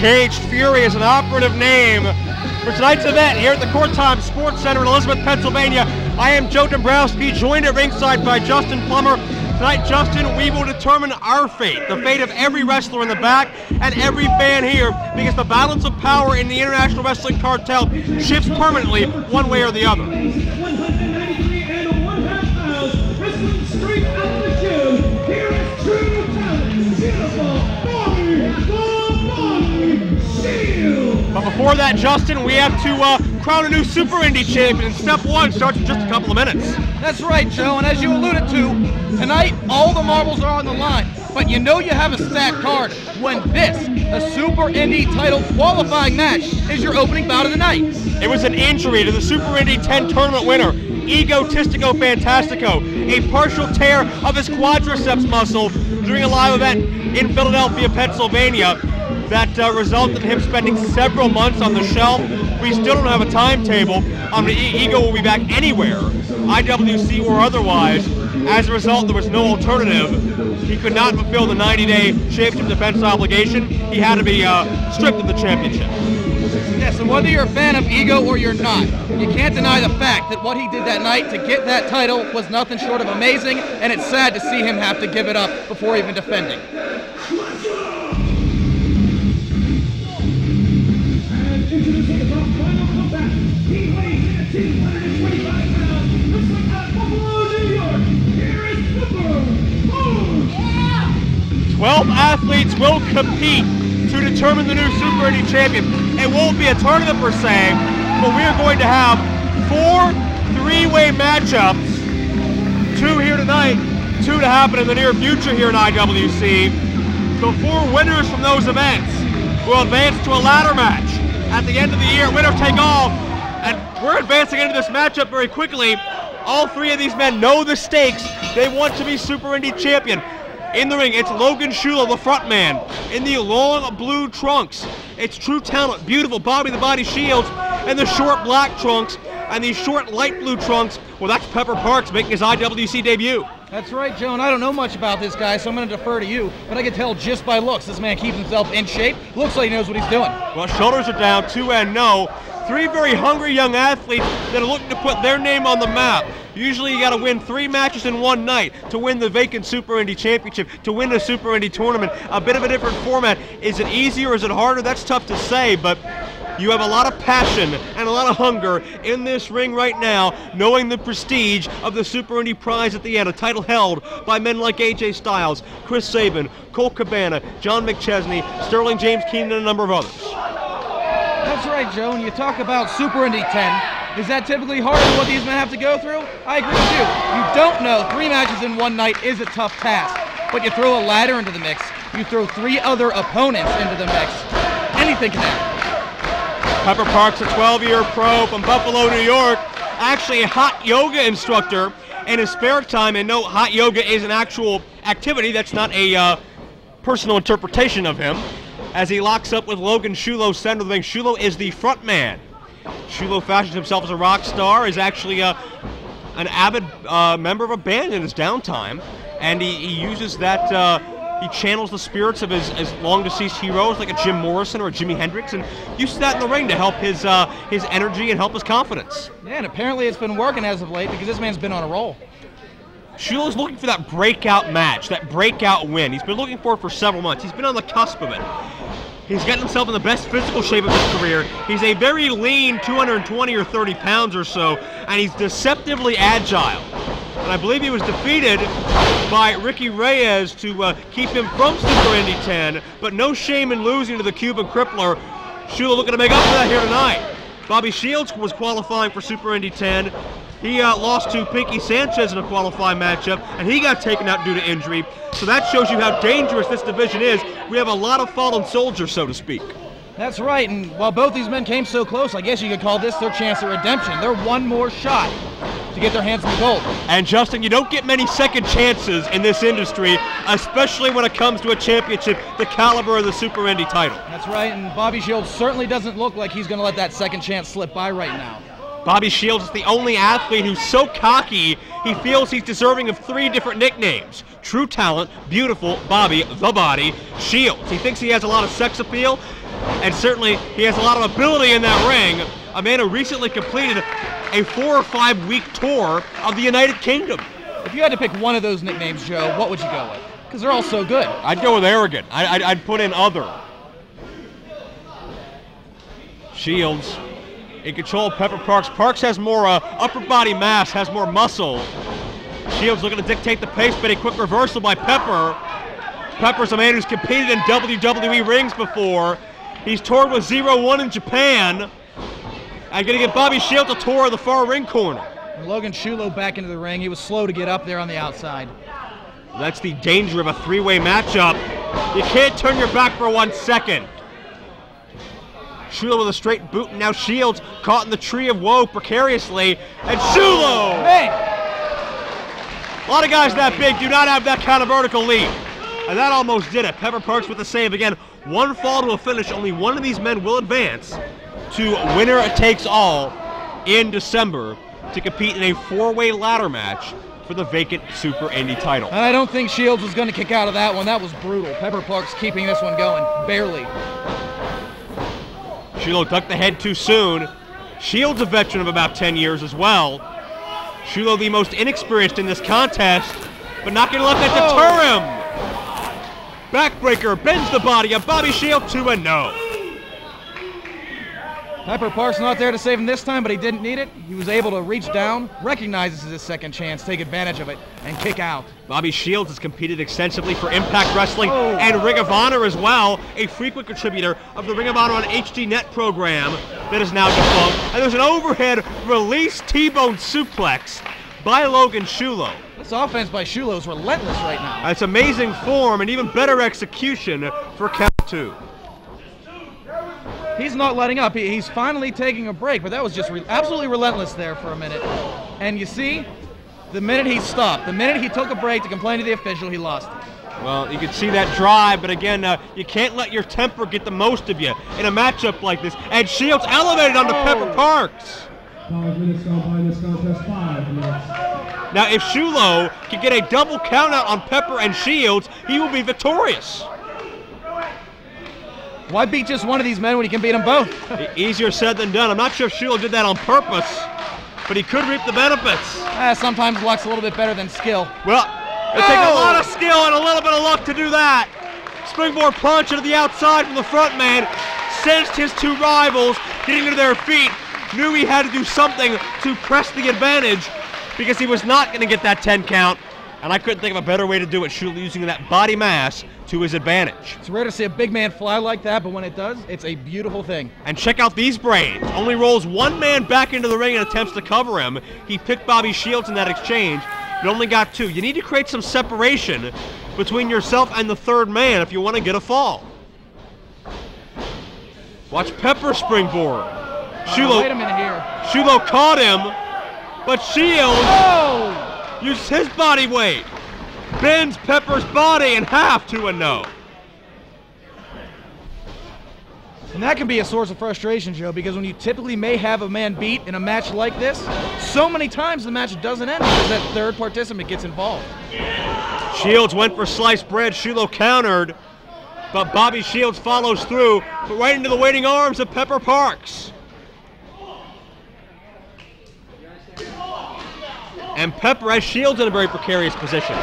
Caged Fury is an operative name for tonight's event here at the Court Time Sports Center in Elizabeth, Pennsylvania. I am Joe Dombrowski, joined at ringside by Justin Plummer. Tonight, Justin, we will determine our fate, the fate of every wrestler in the back and every fan here, because the balance of power in the International Wrestling Cartel shifts permanently one way or the other. 193 and 1/2 pounds, wrestling straight out the gym. Here is true talent, beautiful Bobby Shield. But before that, Justin, we have to crown a new Super Indie champion. Step one starts in just a couple of minutes. That's right, Joe, and as you alluded to, tonight all the marbles are on the line. But you know you have a stacked card when this, a Super Indie title qualifying match, is your opening bout of the night. It was an injury to the Super Indie 10 tournament winner, Egotistico Fantastico, a partial tear of his quadriceps muscle during a live event in Philadelphia, Pennsylvania, that resulted in him spending several months on the shelf. We still don't have a timetable on when Ego will be back anywhere, IWC or otherwise. As a result, there was no alternative. He could not fulfill the 90-day championship defense obligation. He had to be stripped of the championship. Yes, and whether you're a fan of Ego or you're not, you can't deny the fact that what he did that night to get that title was nothing short of amazing, and it's sad to see him have to give it up before even defending. Introducing his final comeback, he weighs in at 225 pounds, wrestling out of Buffalo, New York. Here is Flipper. 12 athletes will compete to determine the new Super Indie champion. It won't be a tournament per se, but we are going to have 4 three-way matchups, 2 here tonight, 2 to happen in the near future here in IWC. The 4 winners from those events will advance to a ladder match. At the end of the year, winners take all, and we're advancing into this matchup very quickly. All 3 of these men know the stakes. They want to be Super Indie champion. In the ring, it's Logan Shulo, the front man, in the long blue trunks. It's True Talent, beautiful Bobby the Body Shields, and the short black trunks, and these short light blue trunks, well, that's Pepper Parks making his IWC debut. That's right, Joe, and I don't know much about this guy, so I'm going to defer to you, but I can tell just by looks this man keeps himself in shape. Looks like he knows what he's doing. Well, shoulders are down, 2 and no. 3 very hungry young athletes that are looking to put their name on the map. Usually you got to win 3 matches in one night to win the vacant Super Indie Championship, to win the Super Indie Tournament. A bit of a different format. Is it easier or is it harder? That's tough to say, but you have a lot of passion and a lot of hunger in this ring right now, knowing the prestige of the Super Indie prize at the end, a title held by men like AJ Styles, Chris Sabin, Colt Cabana, John McChesney, Sterling James Keenan, and a number of others. That's right, Joe, and you talk about Super Indie 10. Is that typically harder than what these men have to go through? I agree with you. You don't know 3 matches in one night is a tough task, but you throw a ladder into the mix, you throw 3 other opponents into the mix. Anything can happen. Pepper Parks, a 12-year pro from Buffalo, New York, actually a hot yoga instructor in his spare time, and no, hot yoga is an actual activity. That's not a personal interpretation of him. As he locks up with Logan Shulo, center of the ring. Shulo is the front man. Shulo fashions himself as a rock star, is actually an avid member of a band in his downtime, and he uses that, he channels the spirits of his long-deceased heroes like a Jim Morrison or a Jimi Hendrix, and uses that in the ring to help his energy and help his confidence. Yeah, and apparently it's been working as of late because this man's been on a roll. Shulo's looking for that breakout match, that breakout win. He's been looking for it for several months. He's been on the cusp of it. He's gotten himself in the best physical shape of his career. He's a very lean 220 or 30 pounds or so, and he's deceptively agile. And I believe he was defeated by Ricky Reyes to keep him from Super Indie 10, but no shame in losing to the Cuban Crippler. Shulo looking to make up for that here tonight. Bobby Shields was qualifying for Super Indie 10. He lost to Pinky Sanchez in a qualifying matchup, and he got taken out due to injury. So that shows you how dangerous this division is. We have a lot of fallen soldiers, so to speak. That's right, and while both these men came so close, I guess you could call this their chance at redemption. They're one more shot to get their hands on the gold. And Justin, you don't get many second chances in this industry, especially when it comes to a championship the caliber of the Super Indie title. That's right, and Bobby Shields certainly doesn't look like he's going to let that second chance slip by right now. Bobby Shields is the only athlete who's so cocky, he feels he's deserving of 3 different nicknames. True Talent, Beautiful, Bobby, The Body, Shields. He thinks he has a lot of sex appeal, and certainly he has a lot of ability in that ring. A man who recently completed a 4 or 5 week tour of the United Kingdom. If you had to pick one of those nicknames, Joe, what would you go with? Because they're all so good. I'd go with arrogant. I'd put in other. Shields in control of Pepper Parks. Parks has more upper body mass, has more muscle. Shields looking to dictate the pace, but a quick reversal by Pepper. Pepper's a man who's competed in WWE rings before. He's toured with 0-1 in Japan. I'm going to get Bobby Shields a tour of the far ring corner. Logan Shulo back into the ring. He was slow to get up there on the outside. That's the danger of a 3-way matchup. You can't turn your back for 1 second. Shulo with a straight boot, and now Shields caught in the tree of woe precariously. And Shulo! Hey! A lot of guys that big do not have that kind of vertical leap. And that almost did it. Pepper Parks with the save. Again, one fall to a finish. Only one of these men will advance to winner takes all in December to compete in a 4-way ladder match for the vacant Super Indy title. And I don't think Shields was going to kick out of that one. That was brutal. Pepper Parks keeping this one going. Barely. Shulo ducked the head too soon. Shields a veteran of about 10 years as well. Shulo the most inexperienced in this contest, but not going to let that deter him. Backbreaker bends the body of Bobby Shields to a no. Pepper Parks not there to save him this time, but he didn't need it. He was able to reach down, recognize this is his second chance, take advantage of it, and kick out. Bobby Shields has competed extensively for Impact Wrestling and Ring of Honor as well, a frequent contributor of the Ring of Honor on HDNet program that is now defunct. And there's an overhead release T-bone suplex by Logan Shulo. This offense by Shulo is relentless right now. That's amazing form and even better execution for count 2. He's not letting up. He's finally taking a break, but that was just absolutely relentless there for a minute. And you see, the minute he stopped, the minute he took a break to complain to the official, he lost it. Well, you can see that drive, but again, you can't let your temper get the most of you in a matchup like this. And Shields elevated onto Pepper Parks. 5 minutes gone by in this contest, 5 minutes. Now, if Shulo can get a double countout on Pepper and Shields, he will be victorious. Why beat just one of these men when you can beat them both? Easier said than done. I'm not sure if Shulo did that on purpose, but he could reap the benefits. Sometimes luck's a little bit better than skill. Well, it takes a lot of skill and a little bit of luck to do that. Springboard punch into the outside from the front man. Sensed his two rivals getting to their feet. Knew he had to do something to press the advantage because he was not going to get that 10 count. And I couldn't think of a better way to do it. Shulo using that body mass to his advantage. It's rare to see a big man fly like that, but when it does, it's a beautiful thing. And check out these brains. Only rolls one man back into the ring and attempts to cover him. He picked Bobby Shields in that exchange, but only got 2. You need to create some separation between yourself and the third man if you want to get a fall. Watch Pepper springboard. Shulo, wait a minute here. Shulo caught him, but Shields used his body weight. Bends Pepper's body in half to a no. And that can be a source of frustration, Joe, because when you typically may have a man beat in a match like this, so many times the match doesn't end because that third participant gets involved. Shields went for sliced bread. Shulo countered, but Bobby Shields follows through, but right into the waiting arms of Pepper Parks. And Pepper has Shields in a very precarious position.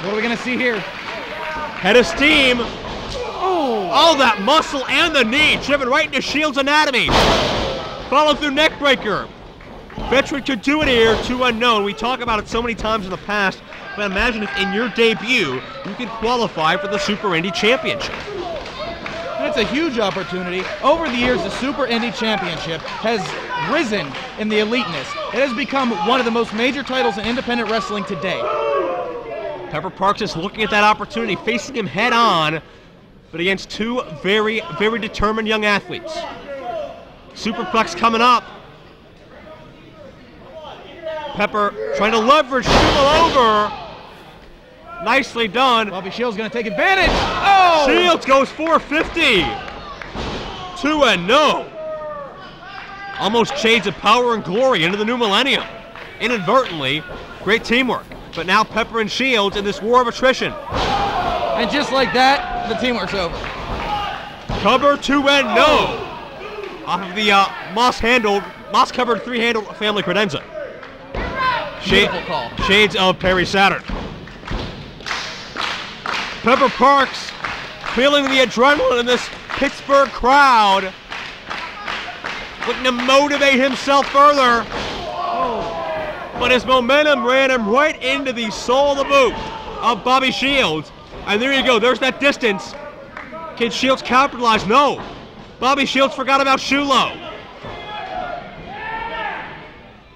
What are we going to see here? Head of steam. Oh, that muscle and the knee driven right into Shields' anatomy. Follow through neck breaker. Veteran could do it here, 2 unknown. We talk about it so many times in the past, but imagine if in your debut you could qualify for the Super Indy Championship. That's a huge opportunity. Over the years, the Super Indy Championship has risen in the eliteness. It has become one of the most major titles in independent wrestling today. Pepper Parks is looking at that opportunity, facing him head on, but against 2 very, very determined young athletes. Superplex coming up. Pepper trying to leverage Shulo over. Nicely done. Bobby Shields going to take advantage. Oh! Shields goes 450. 2-0. Almost shades of power and glory into the new millennium. Inadvertently, great teamwork. But now Pepper and Shields in this war of attrition. And just like that, the teamwork's over. Cover 2 and no. Off of the moss-covered 3-handle family credenza. Beautiful call. Shades of Perry Saturn. Pepper Parks feeling the adrenaline in this Pittsburgh crowd, looking to motivate himself further. But his momentum ran him right into the sole of the boot of Bobby Shields. And there you go, there's that distance. Can Shields capitalize? No. Bobby Shields forgot about Shulo.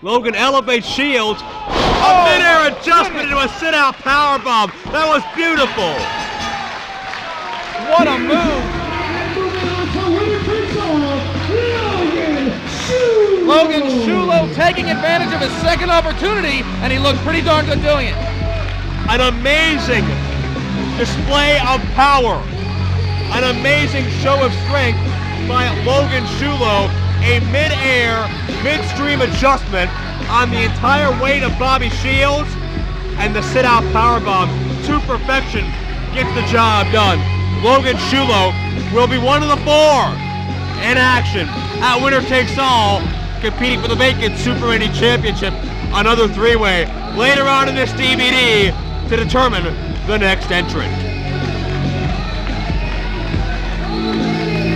Logan elevates Shields. A mid-air adjustment into a sit-out powerbomb. That was beautiful. What a move. Logan Shulo taking advantage of his second opportunity, and he looked pretty darn good doing it. An amazing display of power. An amazing show of strength by Logan Shulo. A mid-air, midstream adjustment on the entire weight of Bobby Shields, and the sit-out powerbomb to perfection gets the job done. Logan Shulo will be one of the 4 in action at Winner Takes All, competing for the vacant Super Indy Championship. Another 3-way later on in this DVD to determine the next entrant.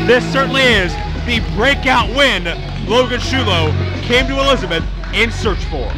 This certainly is the breakout win Logan Shulo came to Elizabeth in search for.